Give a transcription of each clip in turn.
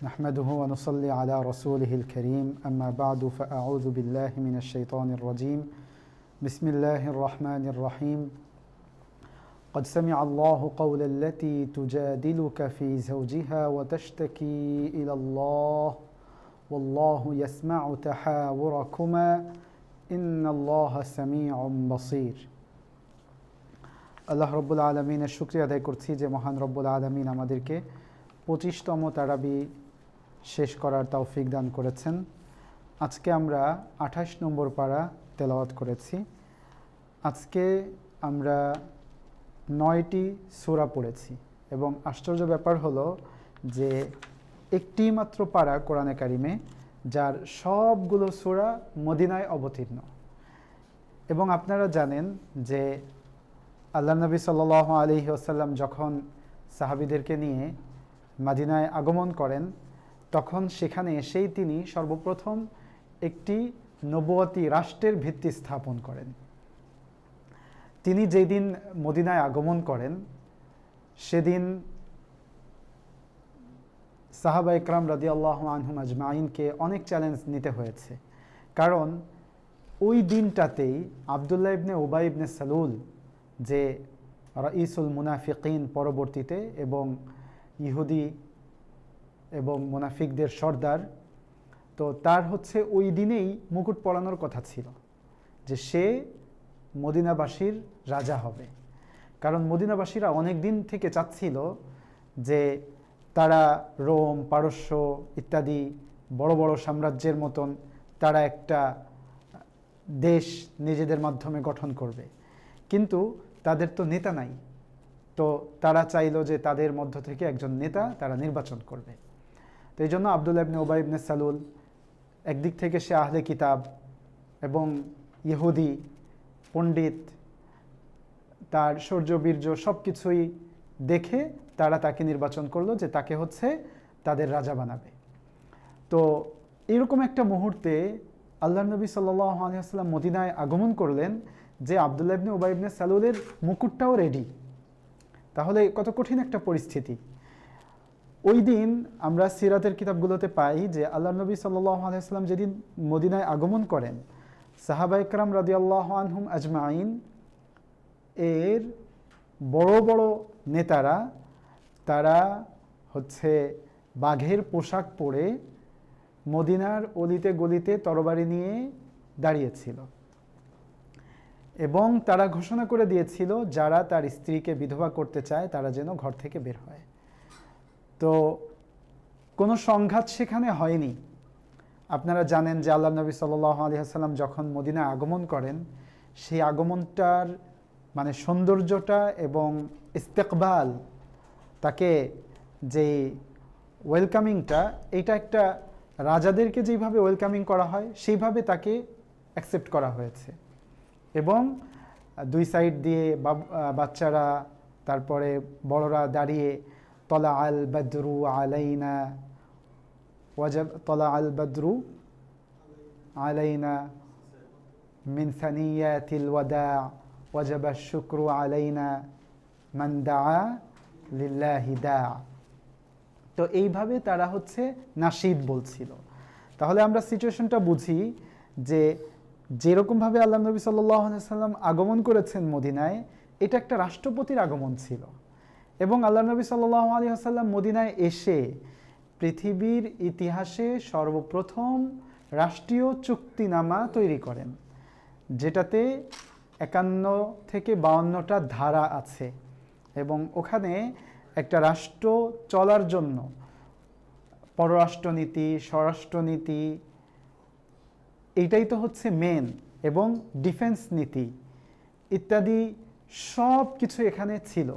نحمده ونصلي على رسوله الكريم أما بعد فأعوذ بالله من الشيطان الرجيم بسم الله الرحمن الرحيم قد سمع الله قول التي تجادلك في زوجها وتشتكي إلى الله والله يسمع تحاوركما إن الله سميع بصير আল্লাহ রব্বুল আলমিনের শুকরিয়া আদায় করছি যে মহান রব্বুল আলমিন আমাদেরকে 25তম তারাবি শেষ করার তৌফিক দান করেছেন। আজকে আমরা 28 নম্বর পারা তেলাওয়াত করেছি। আজকে আমরা 9টি সূরা পড়েছি এবং আশ্চর্য ব্যাপার হলো যে একটি মাত্র পারা কোরআনে কারিমে যার সবগুলো সূরা মদিনায় অবতীর্ণ। এবং আপনারা জানেন যে আল্লাহ নবী সাল্লাল্লাহু আলাইহি ওয়াসাল্লাম যখন সাহাবীদেরকে নিয়ে মদিনায় আগমন করেন তখন সেখানে এসেই তিনি সর্বপ্রথম একটি নবুয়তি রাষ্ট্রের ভিত্তি স্থাপন করেন। তিনি যেদিন মদিনায় আগমন করেন সেদিন সাহাবা ইকরাম রাদিয়াল্লাহু আনহুম আজমাইনকে অনেক চ্যালেঞ্জ নিতে হয়েছে, কারণ ওই দিনটাতেই আবদুল্লাহ ইবনে উবাই ইবনে সালুল যে রাইসুল মুনাফিকিন পরবর্তীতে এবং ইহুদি এবং মুনাফিকদের সর্দার, তো তার হচ্ছে ওই দিনেই মুকুট পরানোর কথা ছিল যে সে মদিনাবাসীর রাজা হবে। কারণ মদিনাবাসীরা অনেক দিন থেকে চাচ্ছিল যে তারা রোম, পারস্য ইত্যাদি বড় বড় সাম্রাজ্যের মতন তারা একটা দেশ নিজেদের মাধ্যমে গঠন করবে, কিন্তু তাদের তো নেতা নাই। তো তারা চাইলো যে তাদের মধ্য থেকে একজন নেতা তারা নির্বাচন করবে। তো এই জন্য আবদুল্লাহ ইবনে উবাই ইবনে সালুল একদিক থেকে সে আহলে কিতাব এবং ইহুদি পণ্ডিত, তার শৌর্য বীর্য সব কিছুই দেখে তারা তাকে নির্বাচন করলো যে তাকে হচ্ছে তাদের রাজা বানাবে। তো এরকম একটা মুহূর্তে আল্লাহ নবী সাল্লাল্লাহু আলাইহি ওয়াসাল্লাম মদিনায় আগমন করলেন যে আবদুল্লাহ ইবনে উবাই ইবনে সালুলের মুকুটটাও রেডি। তাহলে কত কঠিন একটা পরিস্থিতি। ওই দিন আমরা সিরাতের কিতাবগুলোতে পাই যে আল্লাহ নবী সাল্লাল্লাহু আলাইহি ওয়াসাল্লাম যেদিন মদিনায় আগমন করেন সাহাবা ইকরাম রাদিয়াল্লাহু আনহুম আজমাইন এর বড় বড় নেতারা তারা হচ্ছে বাঘের পোশাক পরে মদিনার অলিতে গলিতে তরবারি নিয়ে দাঁড়িয়েছিল এবং তারা ঘোষণা করে দিয়েছিল যারা তার স্ত্রীকে বিধবা করতে চায় তারা যেন ঘর থেকে বের হয়। তো কোনো সংঘাত সেখানে হয়নি। আপনারা জানেন যে আল্লাহ নবী সাল্লাল্লাহু আলাইহি ওয়াসাল্লাম যখন মদিনায় আগমন করেন সেই আগমনটার মানে সৌন্দর্যটা এবং ইস্তেকবাল, তাকে যে ওয়েলকামিংটা, এটা একটা রাজাদেরকে যেভাবে ওয়েলকামিং করা হয় সেইভাবে তাকে অ্যাকসেপ্ট করা হয়েছে। এবং দুই সাইড দিয়ে বাচ্চারা তারপরে বড়রা দাঁড়িয়ে তলা আল বদরু আলাইনা ওয়াজাব তলা আল বদরু আলাইনা মিন সানিয়াতিল ওয়াদা ওয়াজাব আশ-শুকরু আলাইনা মান দাআ লিল্লাহি দাআ। তো এইভাবে তারা হচ্ছে নাশিদ বলছিল। তাহলে আমরা সিচুয়েশনটা বুঝি যে যেরকমভাবে আল্লাহ নবী সাল্লাল্লাহু আলাইহি ওয়াসাল্লাম আগমন করেছেন মদিনায়, এটা একটা রাষ্ট্রপতির আগমন ছিল। এবং আল্লাহ নবী সাল্লাল্লাহু আলাইহি ওয়াসাল্লাম মদিনায় এসে পৃথিবীর ইতিহাসে সর্বপ্রথম রাষ্ট্রীয় চুক্তিনামা তৈরি করেন, যেটাতে 51 থেকে 52টা ধারা আছে এবং ওখানে একটা রাষ্ট্র চলার জন্য পররাষ্ট্রনীতি, স্বরাষ্ট্রনীতি, এইটাই তো হচ্ছে মেন, এবং ডিফেন্স নীতি ইত্যাদি সব কিছু এখানে ছিল।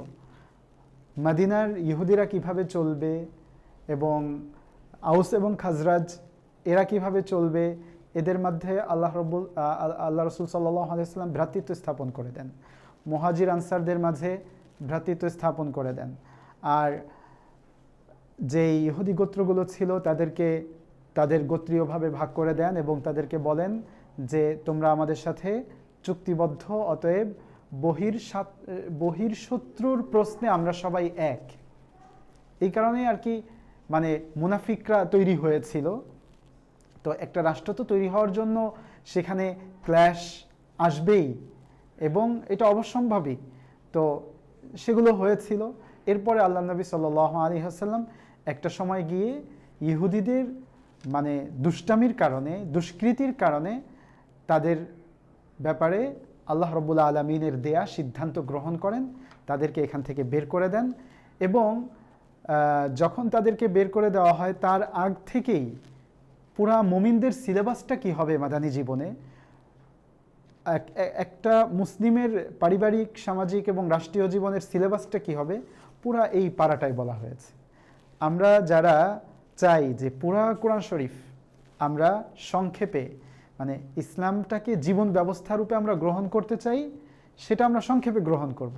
মদিনার ইহুদিরা কিভাবে চলবে এবং আউস এবং খাজরাজ এরা কিভাবে চলবে, এদের মধ্যে আল্লাহ রাসূল সাল্লাল্লাহু আলাইহি ওয়াসাল্লাম ভ্রাতৃত্ব স্থাপন করে দেন, মুহাজির আনসারদের মাঝে ভ্রাতৃত্ব স্থাপন করে দেন। আর যে ইহুদি গোত্রগুলো ছিল তাদেরকে তাদের গোত্রীয়ভাবে ভাগ করে দেন এবং তাদেরকে বলেন যে তোমরা আমাদের সাথে চুক্তিবদ্ধ, অতএব বহির শত্রুর প্রশ্নে আমরা সবাই এক। এই কারণেই আর কি মানে মুনাফিকরা তৈরি হয়েছিল। তো একটা রাষ্ট্র তো তৈরি হওয়ার জন্য সেখানে ক্ল্যাশ আসবেই এবং এটা অবশ্যম্ভাবী। তো সেগুলো হয়েছিল। এরপরে আল্লাহ নবী সাল্লাল্লাহু আলাইহি ওয়াসাল্লাম একটা সময় গিয়ে ইহুদিদের মানে দুষ্টামির কারণে, দুষ্কৃতির কারণে তাদের ব্যাপারে আল্লাহ রাব্বুল আলামিনের দেয়া সিদ্ধান্ত গ্রহণ করেন, তাদেরকে এখান থেকে বের করে দেন। এবং যখন তাদেরকে বের করে দেওয়া হয় তার আগ থেকেই পুরা মুমিনদের সিলেবাসটা কি হবে মাদানী জীবনে, একটা মুসলিমের পারিবারিক, সামাজিক এবং রাষ্ট্রীয় জীবনের সিলেবাসটা কি হবে, পুরা এই পারাটাই বলা হয়েছে। আমরা যারা চাই যে পুরা কোরআন শরীফ আমরা সংক্ষেপে মানে ইসলামটাকে জীবন ব্যবস্থা রূপে আমরা গ্রহণ করতে চাই, সেটা আমরা সংক্ষেপে গ্রহণ করব।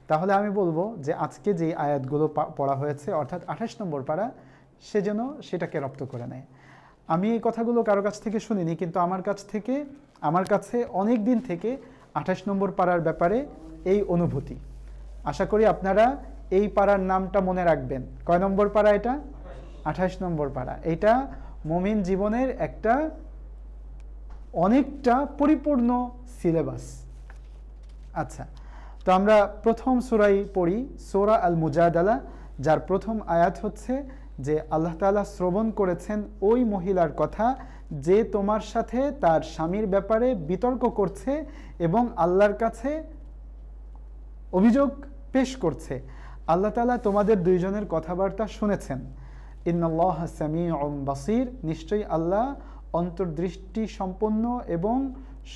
তাহলে আমি বলবো যে আজকে যে আয়াতগুলো পড়া হয়েছে অর্থাৎ 28 নম্বর পারা, সে যেন সেটাকে রপ্ত করে নেয়। আমি এই কথাগুলো কারো কাছ থেকে শুনিনি, কিন্তু আমার কাছে অনেক দিন থেকে 28 নম্বর পারার ব্যাপারে এই অনুভূতি। আশা করি আপনারা এই পারার নামটা মনে রাখবেন। কয় নম্বর পারা এটা? 28 নম্বর পারা। এটা মুমিন জীবনের একটা অনেকটা পরিপূর্ণ সিলেবাস। আচ্ছা, তো আমরা প্রথম সূরাই পড়ি, সূরা আল মুজাদালা, যার প্রথম আয়াত হচ্ছে যে আল্লাহ তাআলা শ্রবণ করেছেন ওই মহিলার কথা যে তোমার সাথে তার স্বামীর ব্যাপারে বিতর্ক করছে এবং আল্লাহর কাছে অভিযোগ পেশ করছে। আল্লাহ তাআলা তোমাদের দুইজনের কথাবার্তা শুনেছেন। ইন্নাল্লাহা সামিউম বাসীর, নিশ্চয়ই আল্লাহ অন্তর্দৃষ্টি সম্পন্ন এবং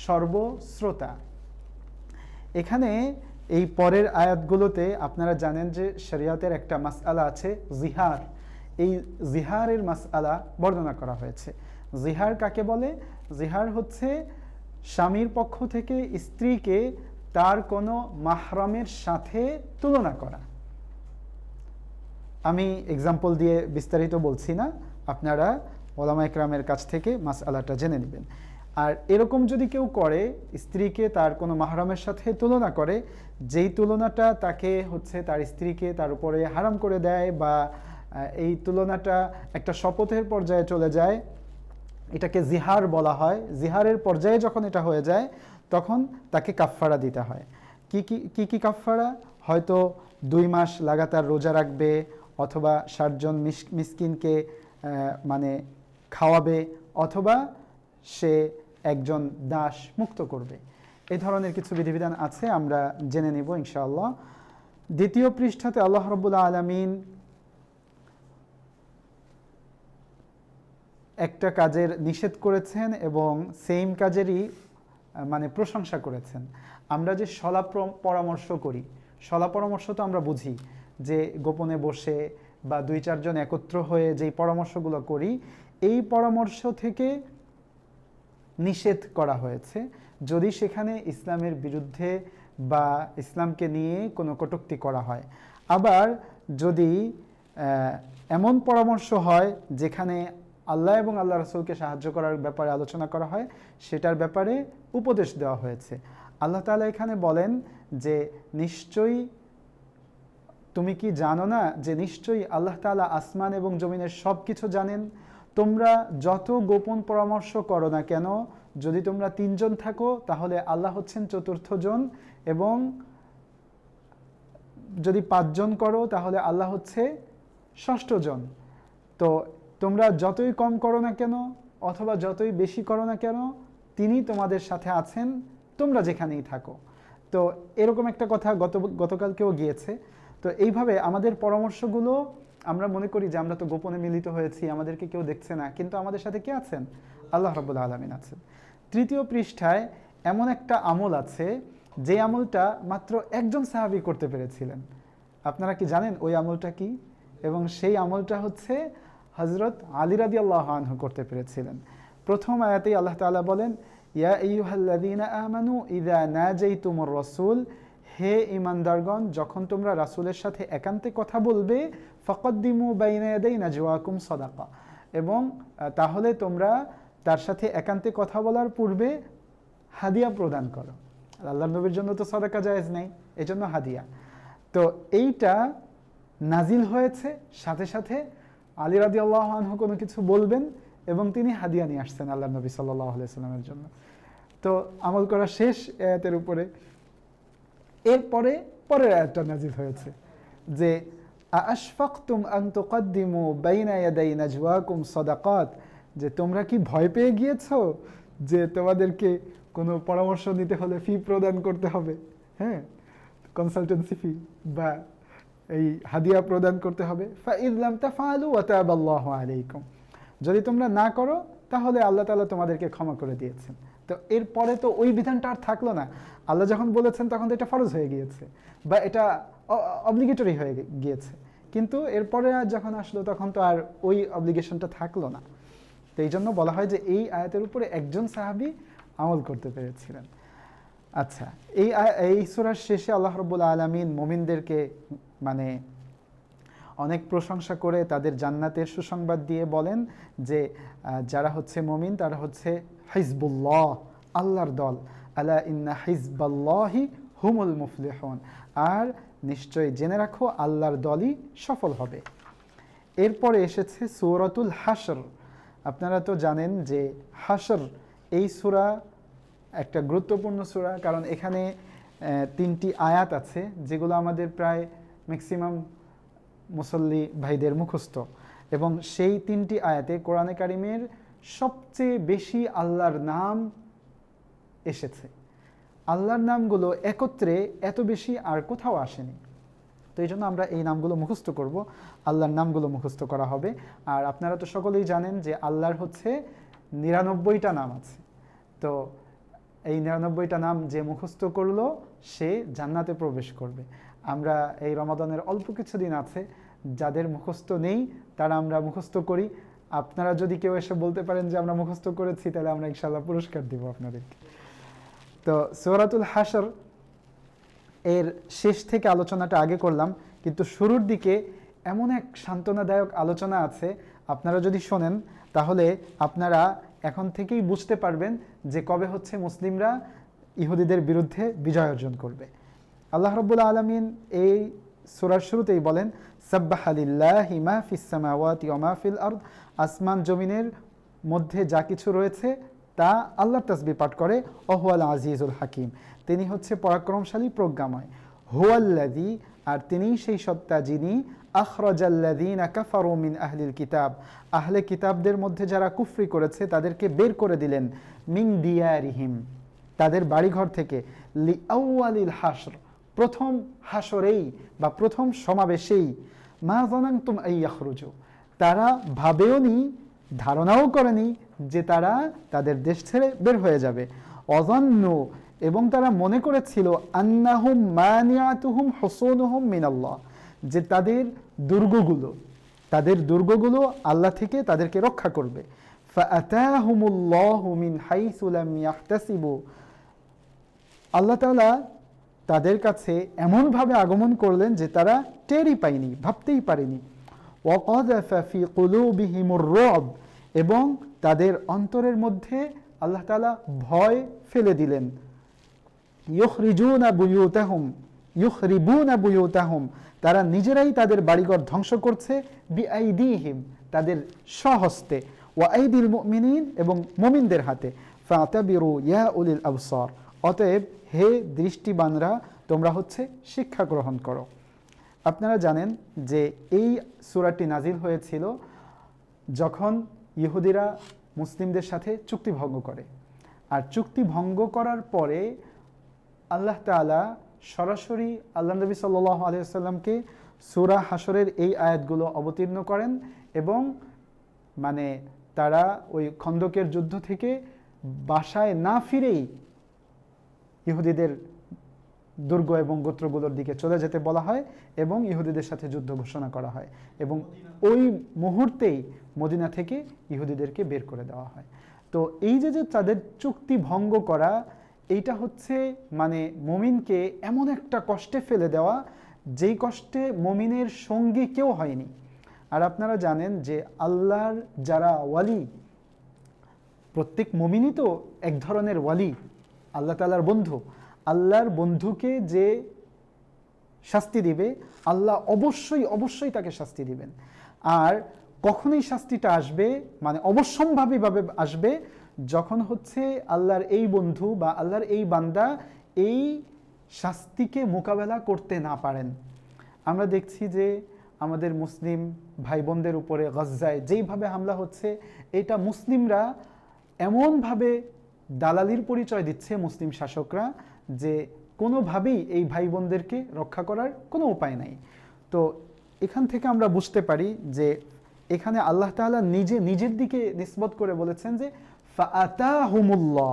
সর্বশ্রোতা। এখানে এই পরের আয়াতগুলোতে আপনারা জানেন যে শরিয়তের একটা মাসআলা আছে জিহার। এই জিহারের মাসআলা বর্ণনা করা হয়েছে। জিহার কাকে বলে? জিহার হচ্ছে স্বামীর পক্ষ থেকে স্ত্রীকে তার কোনো মাহরামের সাথে তুলনা করা। আমি এক্সাম্পল দিয়ে বিস্তারিত বলছি না, আপনারা ওলামা ইকরামের কাছ থেকে মাসআলাটা জেনে নেবেন। আর এরকম যদি কেউ করে, স্ত্রীকে তার কোনো মাহরামের সাথে তুলনা করে, যেই তুলনাটা তাকে হচ্ছে তার স্ত্রীকে তার উপরে হারাম করে দেয় বা এই তুলনাটা একটা শপথের পর্যায়ে চলে যায়, এটাকে জিহার বলা হয়। জিহারের পর্যায়ে যখন এটা হয়ে যায় তখন তাকে কাফফারা দিতে হয়। কি কাফফারা? হয়তো 2 মাস লাগাতার রোজা রাখবে, অথবা 60 জন মিসকিনকে মানে খাওয়াবে, অথবা সে একজন দাস মুক্ত করবে। এই ধরনের কিছু বিধিবিধান আছে, আমরা জেনে নিব ইনশাআল্লাহ। দ্বিতীয় পৃষ্ঠাতে আল্লাহ রাব্বুল আলামিন একটা কাজের নিষেধ করেছেন এবং সেম কাজেরই মানে প্রশংসা করেছেন। আমরা যে সলা পরামর্শ করি, সলা পরামর্শ তো আমরা বুঝি যে গোপনে বসে বা 2-4 জন একত্র হয়ে যেই পরামর্শগুলো করি, এই পরামর্শ থেকে নিষেধ করা হয়েছে যদি সেখানে ইসলামের বিরুদ্ধে বা ইসলামকে নিয়ে কোনো কটূক্তি করা হয়। আবার যদি এমন পরামর্শ হয় যেখানে আল্লাহ এবং আল্লাহ রাসূলকে সাহায্য করার ব্যাপারে আলোচনা করা হয়, সেটার ব্যাপারে উপদেশ দেওয়া হয়েছে। আল্লাহ তাআলা এখানে বলেন যে নিশ্চয়ই তুমি কি জানো না যে নিশ্চয়ই আল্লাহ তাআলা আসমান এবং জমিনের সব কিছু জানেন। তোমরা যত গোপন পরামর্শ করো না কেন, যদি তোমরা 3 জন থাকো তাহলে আল্লাহ হচ্ছেন 4র্থ জন, এবং যদি 5 জন করো তাহলে আল্লাহ হচ্ছে 6ষ্ঠ জন। তো তোমরা যতই কম করো না কেন অথবা যতই বেশি করো না কেন, তিনি তোমাদের সাথে আছেন তোমরা যেখানেই থাকো। তো এরকম একটা কথা গতকালকেও গিয়েছে। তো এইভাবে আমাদের পরামর্শগুলো আমরা মনে করি যে আমরা তো গোপনে মিলিত হয়েছি, আমাদেরকে কেউ দেখছে না, কিন্তু আমাদের সাথে কে আছেন? আল্লাহ রাব্বুল আলামিন আছেন। তৃতীয় পৃষ্ঠায় এমন একটা আমল আছে যে আমলটা মাত্র একজন সাহাবী করতে পেরেছিলেন। আপনারা কি জানেন ওই আমলটা কি? এবং সেই আমলটা হচ্ছে হযরত আলী রাদিয়াল্লাহু আনহু করতে পেরেছিলেন। প্রথম আয়াতেই আল্লাহ তাআলা বলেন, ইয়া আইয়ুহাল্লাযীনা আমানু ইযা নাজাইতুমুর রাসূল, হে ঈমানদারগণ, যখন তোমরা রাসূলের সাথে একান্তে কথা বলবে, ফাকাদ্দিমু বাইনা ইয়াদাই নাজওয়াকুম সাদাকা, এবং তাহলে তোমরা তার সাথে একান্তে কথা বলার পূর্বে হাদিয়া প্রদান করো। আল্লাহর নবীর জন্য তো সাদাকা জায়েজ নাই, এজন্য হাদিয়া। তো এইটা নাজিল হয়েছে সাথে সাথে আলী রাদিয়াল্লাহু আনহু কোনো কিছু বলবেন এবং তিনি হাদিয়া নিয়ে আসছেন আল্লাহ নবী সাল্লাল্লাহু আলাইহি সাল্লামের জন্য। তো আমল করা শেষ আয়াতের উপরে। এরপরে পরের আয়াতটা নাজিল হয়েছে যে আশফাকতুম আন তুকদ্দিমু বাইনা ইয়াদাই নাজওয়াকুম সাদাকাত, যে তোমরা কি ভয় পেয়ে গিয়েছো যে তোমাদেরকে কোনো পরামর্শ নিতে হলে ফি প্রদান করতে হবে, হ্যাঁ, কনসালটেন্সি ফি বা এই হাদিয়া প্রদান করতে হবে। ফাইদ লাম তাফআলু ওয়া তাবাল্লাহু আলাইকুম, যদি তোমরা না করো তাহলে আল্লাহ তাআলা তোমাদেরকে ক্ষমা করে দিয়েছেন। তো এরপরে তো ওই বিধানটা আর থাকলো না, আল্লাহ যখন বলেছেন তখন তো এটা ফরজ হয়ে গিয়েছে বা এটা অব্লিগেটরি হয়ে গিয়েছে, কিন্তু এরপরে আর যখন আসলো তখন তো আর ওই অব্লিগেশনটা থাকলো না। তো এই জন্য বলা হয় যে এই আয়াতের উপরে একজন সাহাবী আমল করতে পেরেছিলেন। আচ্ছা, এই সূরার শেষে আল্লাহ রাব্বুল আলামিন মুমিনদেরকে মানে অনেক প্রশংসা করে তাদের জান্নাতের সুসংবাদ দিয়ে বলেন যে যারা হচ্ছে মুমিন তারা হচ্ছে হিজবুল্লাহ, আল্লাহর দল, আলা ইন্না হিজবাল্লাহি হুমুল মুফলিহুন, আর নিশ্চয়ই জেনে রাখো আল্লাহর দলই সফল হবে। এরপরে এসেছে সূরাতুল হাশর। আপনারা তো জানেন যে হাশর এই সূরা একটা গুরুত্বপূর্ণ সূরা, কারণ এখানে 3টি আয়াত আছে যেগুলো আমাদের প্রায় ম্যাক্সিমাম মুসল্লি ভাইদের মুখস্থ, এবং সেই 3টি আয়াতে কোরআনে কারিমের সবচেয়ে বেশি আল্লাহর নাম এসেছে। আল্লাহর নামগুলো একত্রে এত বেশি আর কোথাও আসেনি। তো এই জন্য আমরা এই নামগুলো মুখস্থ করব, আল্লাহর নামগুলো মুখস্থ করা হবে। আর আপনারা তো সকলেই জানেন যে আল্লাহর হচ্ছে 99টা নাম আছে। তো এই 99টা নাম যে মুখস্থ করলো সে জান্নাতে প্রবেশ করবে। আমরা এই রমাদানের অল্প কিছু দিন আছে, যাদের মুখস্থ নেই তারা আমরা মুখস্থ করি। আপনারা যদি কেউ এসে বলতে পারেন যে আমরা মুখস্থ করেছি, তাহলে আমরা ইনশাআল্লাহ পুরস্কার দিব আপনাদেরকে। তো সূরাতুল হাশর এর শেষ থেকে আলোচনাটা আগে করলাম, কিন্তু শুরুর দিকে এমন এক সান্ত্বনাদায়ক আলোচনা আছে, আপনারা যদি শোনেন তাহলে আপনারা এখন থেকেই বুঝতে পারবেন যে কবে হচ্ছে মুসলিমরা ইহুদিদের বিরুদ্ধে বিজয় অর্জন করবে। আল্লাহ রাব্বুল আলামিন এই সূরার শুরুতেই বলেন সাব্বাহা লিল্লাহি মা ফিস সামাওয়াতি ওয়া মা ফিল আরদ, আসমান জমিনের মধ্যে যা কিছু রয়েছে তা আল্লাহর তাসবিহ পাঠ করে। ওহুয়াল আজিজুল হাকিম, তিনি হচ্ছে পরাক্রমশালী প্রজ্ঞাময়। হুয়াল্লাযী, আর তিনিই সেই সত্তা যিনি আখরাজাল্লাযীনা কাফারু মিন আহলিল কিতাব, আহলে কিতাবদের মধ্যে যারা কুফরি করেছে তাদেরকে বের করে দিলেন, মিন দিয়ারিহিম, তাদের বাড়িঘর থেকে, লিআউয়ালিল হাশর, প্রথম হাশরেই বা প্রথম সমাবেশেই, মা যানানতুম আন ইয়াখরুজু, তারা ভাবেওনি, ধারণাও করেনি যে তারা তাদের দেশ ছেড়ে বের হয়ে যাবে। অযান্নু, এবং তারা মনে করেছিল, আন্নাহুম মানিয়াতুহুম হুসুনুহুম মিনাল্লাহ, যে তাদের দুর্গগুলো আল্লাহ থেকে তাদেরকে রক্ষা করবে। ফাআতাহুমুল্লাহু মিন হাইসু লাম ইয়াহতাসিবু, আল্লাহ তাআলা তাদের কাছে এমনভাবে আগমন করলেন যে তারা টেরই পায়নি, ভাবতেই পারেনি। ওয়াকাযাফা ফি কুলুবিহিমুর রুব, এবং তাদের অন্তরের মধ্যে আল্লাহ তাআলা ভয় ফেলে দিলেন। ইউখরিবুনা বুয়ুতাহুম, তারা নিজেরাই তাদের বাড়িঘর ধ্বংস করছে, বিআইদিহিম, তাদের স্বহস্তে, ওয়া আইদিল মুমিনিন, এবং মুমিনদের হাতে। ফাতাবিরু ইয়া উলিল আবসার, অতএব হে দৃষ্টিবানরা তোমরা হচ্ছে শিক্ষা গ্রহণ করো। আপনারা জানেন যে এই সূরাটি নাজিল হয়েছিল যখন ইহুদিরা মুসলিমদের সাথে চুক্তি ভঙ্গ করে, আর চুক্তি ভঙ্গ করার পরে আল্লাহ তাআলা সরাসরি আল্লাহ নবী সাল্লাল্লাহু আলাইহি ওয়াসাল্লামকে সূরা হাশরের এই আয়াতগুলো অবতীর্ণ করেন, এবং মানে তারা ওই খন্দকের যুদ্ধ থেকে বাসায় না ফিরেই ইহুদিদের দুর্গ এবং গোত্রগুলোর দিকে চলে যেতে বলা হয় এবং ইহুদিদের সাথে যুদ্ধ ঘোষণা করা হয়, এবং ওই মুহূর্তেই মদিনা থেকে ইহুদিদেরকে বের করে দেওয়া হয়। তো এই যে তাদের চুক্তি ভঙ্গ করা, এইটা হচ্ছে মানে মুমিনকে এমন একটা কষ্টে ফেলে দেওয়া যেই কষ্টে মুমিনের সঙ্গী কেউ হয়নি। আর আপনারা জানেন যে আল্লাহর যারা ওয়ালি, প্রত্যেক মুমিনই তো এক ধরনের ওয়ালি, আল্লাহ তাআলার বন্ধু। আল্লাহর বন্ধুকে যে শাস্তি দিবে, আল্লাহ অবশ্যই তাকে শাস্তি দিবেন। আর কখনই শাস্তিটা আসবে, মানে অবশ্যম্ভাবীভাবে আসবে, যখন হচ্ছে আল্লাহর এই বন্ধু বা আল্লাহর এই বান্দা এই শাস্তিকে মোকাবেলা করতে না পারেন। আমরা দেখছি যে আমাদের মুসলিম ভাই বোনদের উপরে গাজ্জায় যেইভাবে হামলা হচ্ছে, এটা মুসলিমরা এমনভাবে দালালির পরিচয় দিচ্ছে মুসলিম শাসকরা যে কোনোভাবেই এই ভাই বোনদেরকে রক্ষা করার কোনো উপায় নাই। তো এখান থেকে আমরা বুঝতে পারি যে এখানে আল্লাহ তাআলা নিজের দিকে নিসবত করে বলেছেন যে ফাআতাহুমুল্লাহ,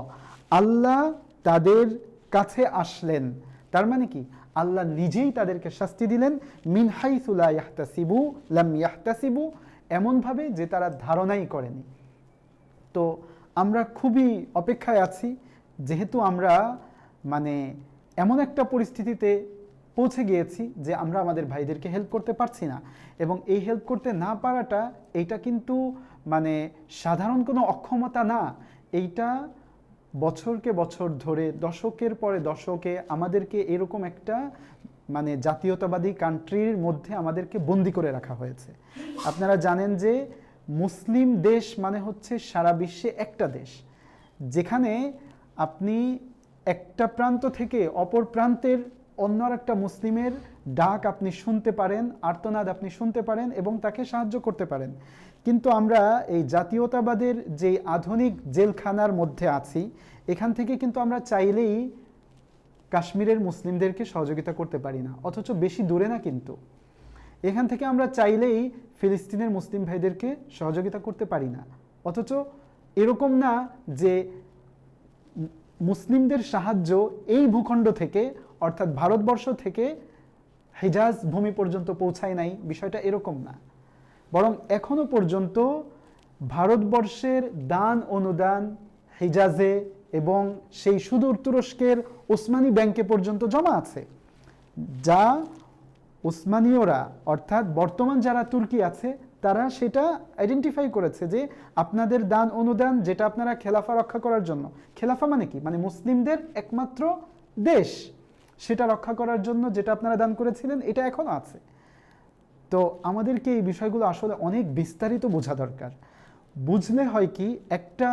আল্লাহ তাদের কাছে আসলেন। তার মানে কি, আল্লাহ নিজেই তাদেরকে শাস্তি দিলেন, মিন হাইসু লা ইয়াহতাসিবু লাম ইয়াহতাসিবু, এমনভাবে যে তারা ধারণাই করেনি। তো আমরা খুবই অপেক্ষায় আছি, যেহেতু আমরা মানে এমন একটা পরিস্থিতিতে পৌঁছে গিয়েছি যে আমরা আমাদের ভাইদেরকে হেল্প করতে পারছি না, এবং এই হেল্প করতে না পারাটা এইটা কিন্তু মানে সাধারণ কোনো অক্ষমতা না, এইটা বছরকে বছর ধরে দশকের পরে দশকে আমাদেরকে এরকম একটা মানে জাতীয়তাবাদী কান্ট্রির মধ্যে আমাদেরকে বন্দি করে রাখা হয়েছে। আপনারা জানেন যে মুসলিম দেশ মানে হচ্ছে সারা বিশ্বে একটা দেশ, যেখানে আপনি একটা প্রান্ত থেকে অপর প্রান্তের অন্য একটা মুসলিমের ডাক আপনি শুনতে পারেন, আর্তনাদ আপনি শুনতে পারেন এবং তাকে সাহায্য করতে পারেন। কিন্তু আমরা এই জাতীয়তাবাদের যে আধুনিক জেলখানার মধ্যে আছি, এখান থেকে কিন্তু আমরা চাইলেই কাশ্মীরের মুসলিমদেরকে সহযোগিতা করতে পারি না, অথচ বেশি দূরে না কিন্তু। এখান থেকে আমরা চাইলেই ফিলিস্তিনের মুসলিম ভাইদেরকে সহযোগিতা করতে পারি না, অথচ এরকম না যে মুসলিমদের সাহায্য এই ভূখণ্ড থেকে অর্থাৎ ভারতবর্ষ থেকে হিজাজ ভূমি পর্যন্ত পৌঁছায় নাই, বিষয়টা এরকম না। বরং এখনো পর্যন্ত ভারতবর্ষের দান অনুদান হিজাজে এবং সেই সুদূর তুরস্কের ওসমানী ব্যাংকে পর্যন্ত জমা আছে, যা ওসমানীয়রা অর্থাৎ বর্তমান যারা তুর্কি আছে তারা সেটা আইডেন্টিফাই করেছে যে আপনাদের দান অনুদান যেটা আপনারা খেলাফা রক্ষা করার জন্য, খেলাফা মানে কি, মানে মুসলিমদের একমাত্র দেশ, সেটা রক্ষা করার জন্য যেটা আপনারা দান করেছিলেন এটা এখনো আছে। তো আমাদেরকে এই বিষয়গুলো আসলে অনেক বিস্তারিত বোঝা দরকার। বুঝলে হয় কি, একটা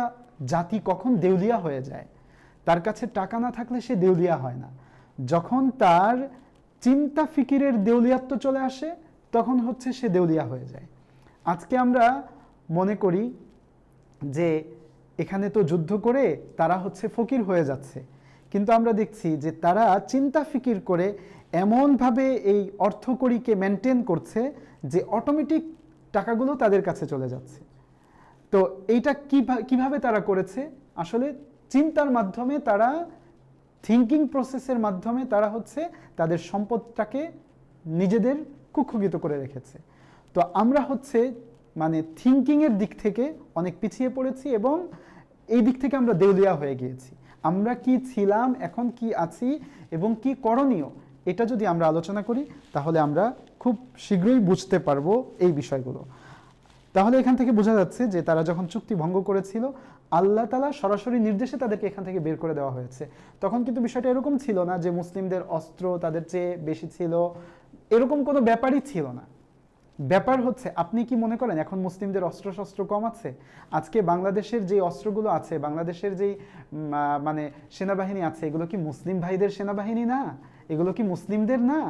জাতি কখন দেউলিয়া হয়ে যায়, তার কাছে টাকা না থাকলে সে দেউলিয়া হয় না, যখন তার চিন্তা ফিকিরের দেউলিয়াত্ব চলে আসে তখন হচ্ছে সে দেউলিয়া হয়ে যায়। আজকে আমরা মনে করি যে এখানে তো যুদ্ধ করে তারা হচ্ছে ফকির হয়ে যাচ্ছে, কিন্তু আমরা দেখছি যে তারা চিন্তা ফিকির করে এমনভাবে এই অর্থকড়িকে মেনটেন করছে যে অটোমেটিক টাকাগুলো তাদের কাছে চলে যাচ্ছে। তো এইটা কিভাবে তারা করেছে, আসলে চিন্তার মাধ্যমে, তারা থিঙ্কিং প্রসেসের মাধ্যমে তারা হচ্ছে তাদের সম্পদটাকে নিজেদের কুক্ষিগত করে রেখেছে। তো আমরা হচ্ছে মানে থিঙ্কিংয়ের দিক থেকে অনেক পিছিয়ে পড়েছি এবং এই দিক থেকে আমরা দেউলিয়া হয়ে গিয়েছি। আমরা কি ছিলাম, এখন কি আছি এবং কি করণীয়, এটা যদি আমরা আলোচনা করি তাহলে আমরা খুব শীঘ্রই বুঝতে পারবো এই বিষয়গুলো। তাহলে এখান থেকে বোঝা যাচ্ছে যে তারা যখন চুক্তি ভঙ্গ করেছিল, আল্লাহ তাআলা সরাসরি নির্দেশে তাদেরকে এখান থেকে বের করে দেওয়া হয়েছে। তখন কিন্তু বিষয়টা এরকম ছিল না যে মুসলিমদের অস্ত্র তাদের চেয়ে বেশি ছিল, এরকম কোনো ব্যাপারই ছিল না। ব্যাপার হচ্ছে, আপনি কি মনে করেন এখন মুসলিমদের অস্ত্রশস্ত্র কম আছে? আজকে বাংলাদেশের যে অস্ত্রগুলো আছে, বাংলাদেশের যেই মানে সেনাবাহিনী আছে, এগুলো কি মুসলিম ভাইদের সেনাবাহিনী না? এগুলো কি মুসলিমদের না?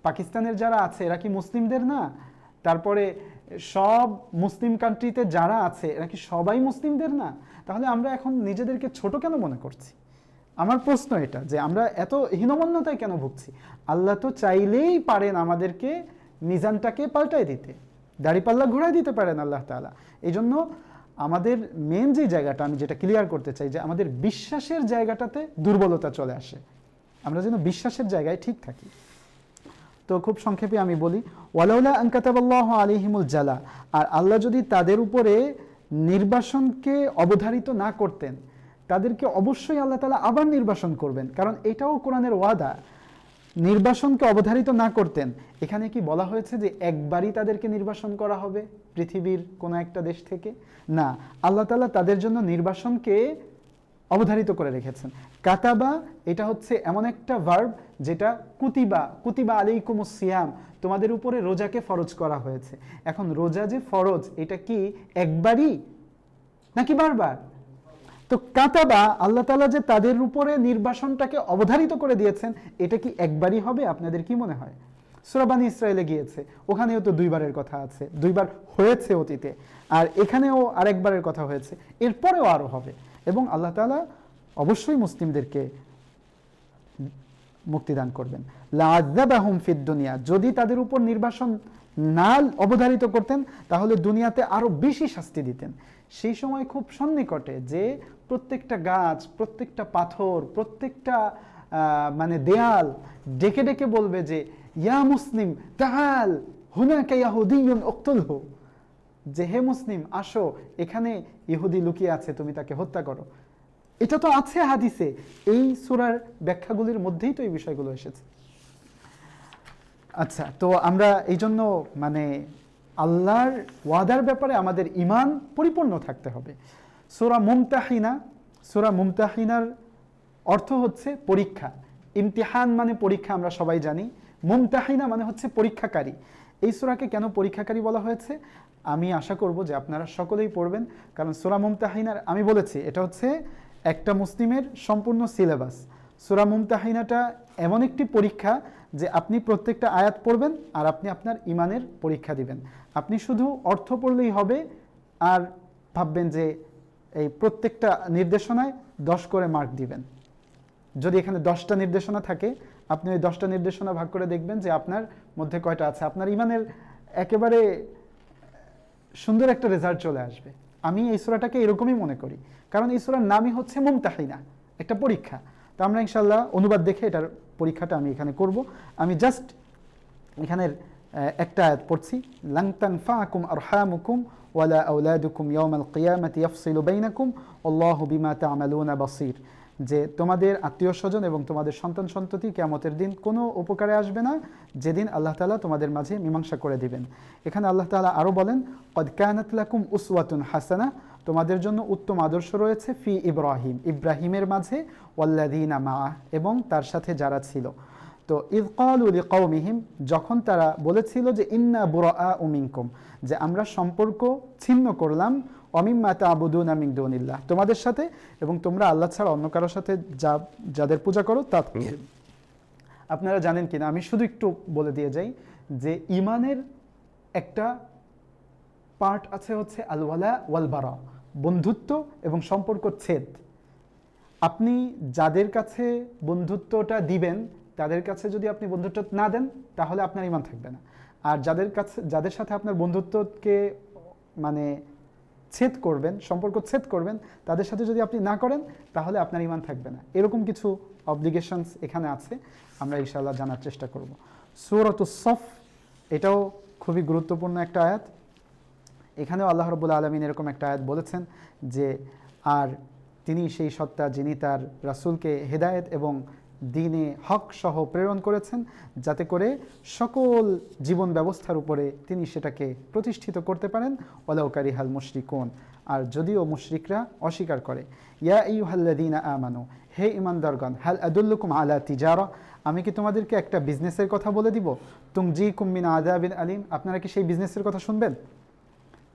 পাকিস্তানের যারা আছে এরা কি মুসলিমদের না? তারপরে সব মুসলিম কান্ট্রিতে যারা আছে এরা কি সবাই মুসলিমদের না? তাহলে আমরা এখন নিজেদেরকে ছোট কেন মনে করছি? আমার প্রশ্ন এটা, যে আমরা এত হীনমন্যতায় কেন ভুগছি? আল্লাহ তো চাইলেই পারেন আমাদেরকে মিজানটাকে পাল্টাই দিতে, দাড়িপাল্লা ঘোরাই দিতে পারেন আল্লাহ তাআলা। এই জন্য আমাদের মেন যে জায়গাটা আমি যেটা ক্লিয়ার করতে চাই, যে আমাদের বিশ্বাসের জায়গাটাতে দুর্বলতা চলে আসে, আমরা যেন বিশ্বাসের জায়গায় ঠিক থাকি। তো খুব সংক্ষেপে আমি বলি, ওয়ালাউলা আন কাতাবাল্লাহু আলাইহিমুল জালা, আর আল্লাহ যদি তাদের উপরে নির্বাসনকে অবধারিত না করতেন, তাদেরকে অবশ্যই আল্লাহ তাআলা আবার নির্বাসন করবেন, কারণ এটাও কোরআনের ওয়াদা। নির্বাসনকে অবধারিত না করতেন, এখানে কি বলা হয়েছে যে একবারই তাদেরকে নির্বাসন করা হবে পৃথিবীর কোনো একটা দেশ থেকে? না, আল্লাহ তাআলা তাদের জন্য নির্বাসনকে অবধারিত করে রেখেছেন। কাতাবা এটা হচ্ছে এমন একটা ভার্ব যেটা কুতিবা আলাইকুমুস সিয়াম, তোমাদের উপরে রোজাকে ফরজ করা হয়েছে। এখন রোজা যে ফরজ, এটা কি একবারই নাকি বারবার? তো কাতাবা, আল্লাহ তাআলা যে তাদের উপরে নির্বাসনটাকে অবধারিত করে দিয়েছেন, এটা কি একবারই হবে? আপনাদের কি মনে হয়? সূরা বানী ইসরাঈলে গিয়েছে, ওখানেও তো দুইবারের কথা আছে, দুইবার হয়েছে অতীতে, আর এখানেও আরেকবারের কথা হয়েছে, এরপরেও আরো হবে। এবং আল্লাহ তাআলা অবশ্যই মুসলিমদেরকে মুক্তিদান করবেন। লাআযাবাহুম ফিদ দুনিয়া, যদি তাদের উপর নির্বাসন না অবধারিত করতেন তাহলে দুনিয়াতে আরো বেশি শাস্তি দিতেন। সেই সময় খুব সন্নিকটে যে প্রত্যেকটা গাছ, প্রত্যেকটা পাথর, প্রত্যেকটা মানে দেয়াল ডেকে ডেকে বলবে যে ইয়া মুসলিম তাআল হুনাকা ইয়াহুদিয়ুন উকতুলহু, যে হে মুসলিম আসো, এখানে ইহুদি লুকিয়ে আছে, তুমি তাকে হত্যা করো। এটা তো আছে হাদিসে, এই সূরার ব্যাখ্যাগুলির মধ্যেই তো এই বিষয়গুলো এসেছে। আচ্ছা, তো আমরা এই জন্য মানে আল্লাহর ওয়াদার ব্যাপারে আমাদের ঈমান পরিপূর্ণ থাকতে হবে। সূরা মুমতাহিনার অর্থ হচ্ছে পরীক্ষা। ইমতিহান মানে পরীক্ষা, আমরা সবাই জানি। মুমতাহিনা মানে হচ্ছে পরীক্ষাকারী। এই সূরাকে কেন পরীক্ষাকারী বলা হয়েছে আমি আশা করব যে আপনারা সকলেই পড়বেন, কারণ সূরা মুমতাহিনার, আমি বলেছি এটা হচ্ছে একটা মুসলিমের সম্পূর্ণ সিলেবাস। সূরা মুমতাহিনাটা এমন একটি পরীক্ষা যে আপনি প্রত্যেকটা আয়াত পড়বেন আর আপনি আপনার ঈমানের পরীক্ষা দিবেন। আপনি শুধু অর্থ পড়লেই হবে আর ভাববেন যে এই প্রত্যেকটা নির্দেশনায় 10 করে মার্ক দিবেন। যদি এখানে 10টা নির্দেশনা থাকে, আপনি ওই 10টা নির্দেশনা ভাগ করে দেখবেন যে আপনার মধ্যে কয়টা আছে। আপনার ঈমানের একেবারে সুন্দর একটা রেজাল্ট চলে আসবে। আমি এই সূরাটাকে এরকমই মনে করি, কারণ এই সূরার নামই হচ্ছে মুমতাহিনা, একটা পরীক্ষা। তো আমরা ইনশাআল্লাহ অনুবাদ দেখে এটার পরীক্ষাটা আমি এখানে করব। আমি জাস্ট এখানের একটা আয়াত পড়ছি, লান তানফাকুম আরহামুকুম ওয়ালা আওলাদুকুম ইয়াওমাল কিয়ামাতি ইয়াফসিলু বাইনাকুম আল্লাহু বিমা তা'মালুনা বাসীর, যে তোমাদের আত্মীয় স্বজন এবং তোমাদের সন্তান সন্ততি কিয়ামতের দিন কোনো উপকারে আসবে না, যেদিন আল্লাহ তাআলা তোমাদের মাঝে মীমাংসা করে দিবেন। এখানে আল্লাহ তাআলা আরো বলেন, ক্বাদ কানাত লাকুম উসওয়াতুন হাসানাহ, তোমাদের জন্য উত্তম আদর্শ রয়েছে ফি ইব্রাহিম, ইব্রাহিমের মাঝে, ওয়াল্লাযীনা মাআহ, এবং তার সাথে যারা ছিল। তো ইয ক্বালু লিকাওমিহিম, যখন তারা বলেছিল যে ইন্না বুরাআউ মিনকুম, যে আমরা সম্পর্ক ছিন্ন করলাম, অমিম্মা তা'বুদুনা মিন দুনিল্লাহ, তোমাদের সাথে এবং তোমরা আল্লাহ ছাড়া অন্য কারোর সাথে যাদের পূজা করো তা। আপনারা জানেন কিনা, আমি শুধু একটু বলে দিয়ে যাই যে ঈমানের একটা পার্ট আছে হচ্ছে আল ওয়ালা ওয়াল বারা, বন্ধুত্ব এবং সম্পর্ক ছেদ। আপনি যাদের কাছে বন্ধুত্বটা দিবেন, তাদের কাছে যদি আপনি বন্ধুত্ব না দেন তাহলে আপনার ঈমান থাকবে না। আর যাদের সাথে আপনার বন্ধুত্বকে মানে ছেদ করবেন, সম্পর্ক ছেদ করবেন, তাদের সাথে যদি আপনি না করেন তাহলে আপনার ঈমান থাকবে না। এরকম কিছু অব্লিগেশনস এখানে আছে, আমরা ইনশাআল্লাহ জানার চেষ্টা করব। সূরাতুস সফ, এটাও খুবই গুরুত্বপূর্ণ একটা আয়াত। এখানেও আল্লাহ রাব্বুল আলামিন এরকম একটা আয়াত বলেছেন যে আর তিনি সেই সত্তা যিনি তার রাসূলকে হেদায়েত এবং দ্বীনে হক সহ প্রেরণ করেছেন, যাতে করে সকল জীবন ব্যবস্থার উপরে তিনি সেটাকে প্রতিষ্ঠিত করতে পারেন। ওয়ালাউ কারিহাল মুশরিকুন, আর যদিও মুশরিকরা অস্বীকার করে। ইয়া আইয়ুহাল্লাযীনা আমানু, হে ঈমানদারগণ, হাল আদুল্লুকুম আলা তিজারা, আমি কি তোমাদেরকে একটা বিজনেসের কথা বলে দিব? তুনজিকুম মিন আযাবিন আলিম, আপনারা কি সেই বিজনেসের কথা শুনবেন?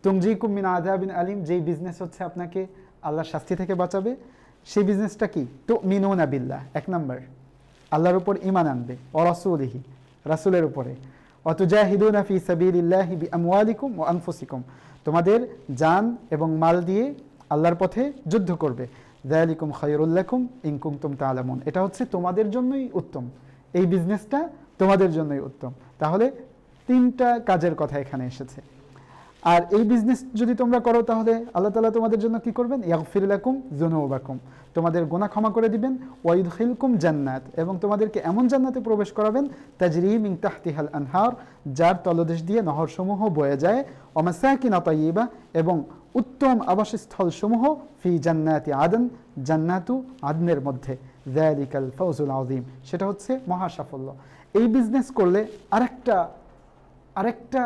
তুনজিকুম মিন আযাবিন আলিম, যেই বিজনেস হচ্ছে আপনাকে আল্লাহর শাস্তি থেকে বাঁচাবে। সেই বিজনেসটা কি? তুমিনুনা বিল্লাহ, 1 নম্বর আল্লাহর উপর ঈমান আনবে, ওয়া রাসূলিহি, রাসূলের উপরে, ওয়া তুজাহিদুনা ফি সাবিলিল্লাহি বিআমওয়ালিকুম ওয়া আনফুসিকুম, তোমাদের জান এবং মাল দিয়ে আল্লাহর পথে যুদ্ধ করবে। যালিকুম খায়রুল লাকুম ইন কুনতুম তা'লামুন, এটা হচ্ছে তোমাদের জন্যই উত্তম, এই বিজনেসটা তোমাদের জন্যই উত্তম। তাহলে 3টা কাজের কথা এখানে এসেছে। আর এই বিজনেস যদি তোমরা করো তাহলে আল্লাহ তাআলা তোমাদের জন্য কি করবেন? ইয়াগফির লাকুম যুনুবাকুম, তোমাদের গুনাহ ক্ষমা করে দিবেন। ওয়া ইদখিলকুম জান্নাত, এবং তোমাদেরকে এমন জান্নাতে প্রবেশ করাবেন তাজরি মিন তাহতিহাল আনহার, যার তলদেশ দিয়ে নহরসমূহ বয়ে যায়। ওয়া মাসাকিন তাইয়্যিবা, এবং উত্তম আবাসস্থল সমূহ ফি জান্নাতি আদন, জান্নাতু আদনের মধ্যে। যালিকাল ফাওজুল আযীম, সেটা হচ্ছে মহা সাফল্য। এই বিজনেস করলে আরেকটা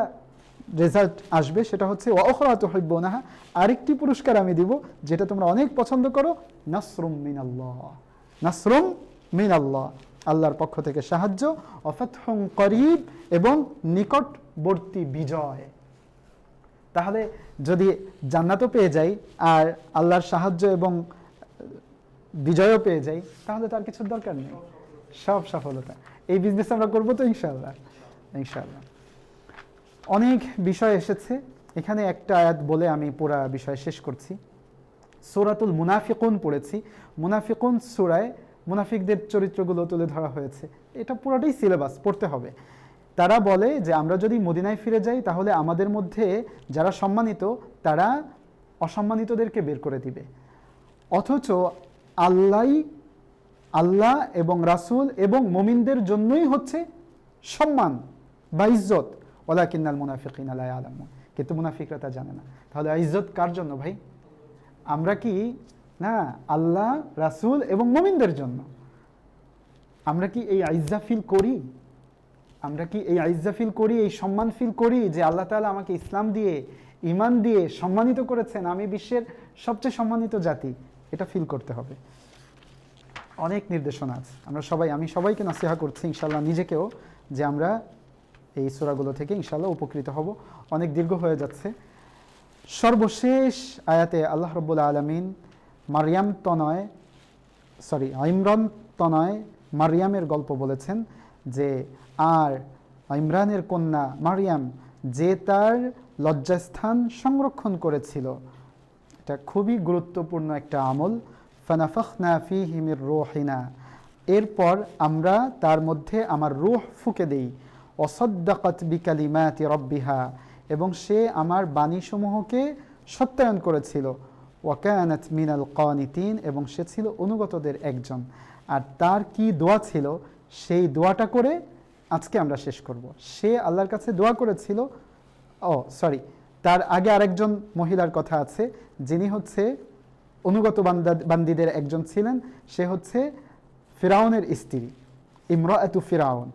রেজাল্ট আসবে, সেটা হচ্ছে ওয়া উখরা তুহিব্বুনাহা, আরেকটি পুরস্কার আমি দিব যেটা তোমরা অনেক পছন্দ করো, নাসরুম মিনাল্লাহ, নাসরুম মিনাল্লাহ, আল্লাহর পক্ষ থেকে সাহায্য, ওয়া ফাতহুন করিব, এবং নিকটবর্তী বিজয়। তাহলে যদি জান্নাতও পেয়ে যাই আর আল্লাহর সাহায্য এবং বিজয়ও পেয়ে যাই, তাহলে তো আর কিছুর দরকার নেই, সব সফলতা। এই বিজনেস আমরা করবো তো ইনশাআল্লাহ, ইনশাআল্লাহ। অনেক বিষয় এসেছে, এখানে একটা আয়াত বলে আমি পুরা বিষয় শেষ করছি। সূরাতুল মুনাফিকুন পড়েছি, মুনাফিকুন সূরায় মুনাফিকদের চরিত্রগুলো তুলে ধরা হয়েছে। এটা পুরোটাই সিলেবাস, পড়তে হবে। তারা বলে যে আমরা যদি মদিনায় ফিরে যাই তাহলে আমাদের মধ্যে যারা সম্মানিত তারা অসম্মানিতদেরকে বের করে দিবে, অথচ আল্লাহ এবং রাসূল এবং মুমিনদের জন্যই হচ্ছে সম্মান বা ইজ্জত, ওয়ালাকিন্নাল মুনাফিকিনা লা ইয়ালামুন, কিন্তু মুনাফিকরা তা জানে না। তাহলে ইজ্জত কার জন্য ভাই? আমরা কি না আল্লাহ, রাসূল এবং মুমিনদের জন্য? আমরা কি এই ইজ্জা ফিল করি? আমরা কি এই ইজ্জা ফিল করি, এই সম্মান ফিল করি যে আল্লাহ তাআলা আমাকে ইসলাম দিয়ে, ঈমান দিয়ে সম্মানিত করেছেন, আমি বিশ্বের সবচেয়ে সম্মানিত জাতি? এটা ফিল করতে হবে। অনেক নির্দেশনা আছে, আমি সবাইকে নসিহা করছি, ইনশাআল্লাহ নিজেকেও, যে আমরা এই সূরাগুলো থেকে ইনশাআল্লাহ উপকৃত হব। অনেক দীর্ঘ হয়ে যাচ্ছে। সর্বশেষ আয়াতে আল্লাহ রাব্বুল আলামিন ইমরান তনয় মারিয়ামের গল্প বলেছেন, যে আর ইমরানের কন্যা মারিয়াম যে তার লজ্জাস্থান সংরক্ষণ করেছিল, এটা খুবই গুরুত্বপূর্ণ একটা আমল। ফানাফাখনা ফীহি মির রূহিনা, এরপর আমরা তার মধ্যে আমার রূহ ফুঁকে দেই। ওয়াসাদ্দাকাত বিকালিমাতি রাব্বিহা, এবং সে আমার বাণীসমূহকে সত্যায়ন করেছিল। ওয়া কানাত মিনাল কানিতিন, এবং সে ছিল অনুগতদের একজন। আর তার কি দোয়া ছিল, সেই দোয়াটা করে আজকে আমরা শেষ করব। সে আল্লাহর কাছে দোয়া করেছিল, তার আগে আরেকজন মহিলার কথা আছে, যিনি হচ্ছে অনুগত বান্দীদের একজন ছিলেন। সে হচ্ছে ফিরাউনের স্ত্রী, ইমরাআতু ফিরাউন।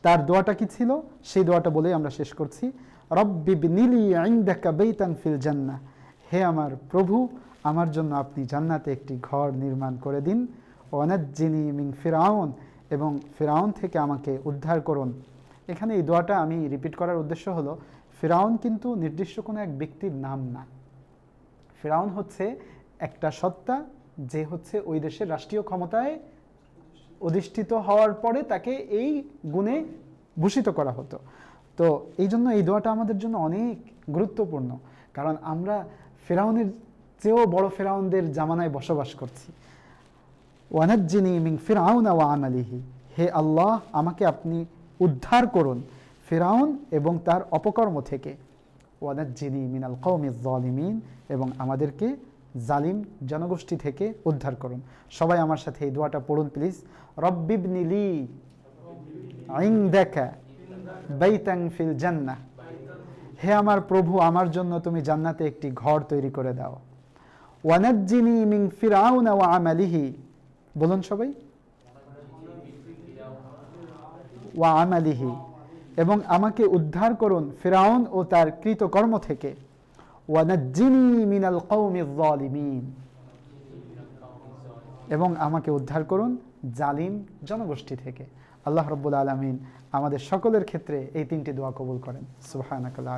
তার দোয়াটা কি ছিল, সেই দোয়াটা বলেই আমরা শেষ করছি। রব্বি বিনিলি ইনদাকা বাইতান ফিল জান্নাহ, হে আমার প্রভু, আমার জন্য আপনি জান্নাতে একটি ঘর নির্মাণ করে দিন। ওয়ানাজ্জিনি মিন ফিরাউন, এবং ফিরাউন থেকে আমাকে উদ্ধার করুন। এখানে এই দোয়াটা আমি রিপিট করার উদ্দেশ্য হলো, ফিরাউন কিন্তু নির্দিষ্ট কোনো এক ব্যক্তির নাম না। ফিরাউন হচ্ছে একটা সত্তা, যে হচ্ছে ওই দেশের রাষ্ট্রীয় ক্ষমতায় অধিষ্ঠিত হওয়ার পরে তাকে এই গুণে ভূষিত করা হতো। তো এই জন্য এই দোয়াটা আমাদের জন্য অনেক গুরুত্বপূর্ণ, কারণ আমরা ফিরাউনের চেয়েও বড় ফিরাউনদের জামানায় বসবাস করছি। ওয়ানাজ্জিনি মিন ফিরআউনা ওয়া আমালিহি, হে আল্লাহ, আমাকে আপনি উদ্ধার করুন ফিরাউন এবং তার অপকর্ম থেকে। ওয়ানাজ্জিনি মিনাল কওমিজ জালিমিন, এবং আমাদেরকে জালিম জনগোষ্ঠী থেকে উদ্ধার করুন। সবাই আমার সাথে এই দোয়াটা পড়ুন প্লিজ। রব্বিবনি লি ইনদাকা বাইতান ফিল জান্নাহ, হে আমার প্রভু, আমার জন্য তুমি জান্নাতে একটি ঘর তৈরি করে দাও। ওয়ানাজ্জিনি মিন ফিরআউনা ওয়া আমালিহি, বলুন সবাই, ওয়া আমালিহি, এবং আমাকে উদ্ধার করুন ফিরাউন ও তার কৃতকর্ম থেকে। ওয়ানাজ্জিনি মিনাল কওমিজ জালিমিন, এবং আমাকে উদ্ধার করুন জালিম জনগোষ্ঠী থেকে। আল্লাহ রাব্বুল আলামিন আমাদের সকলের ক্ষেত্রে এই তিনটি দোয়া কবুল করেন। সুবহানাকাল্লাহ।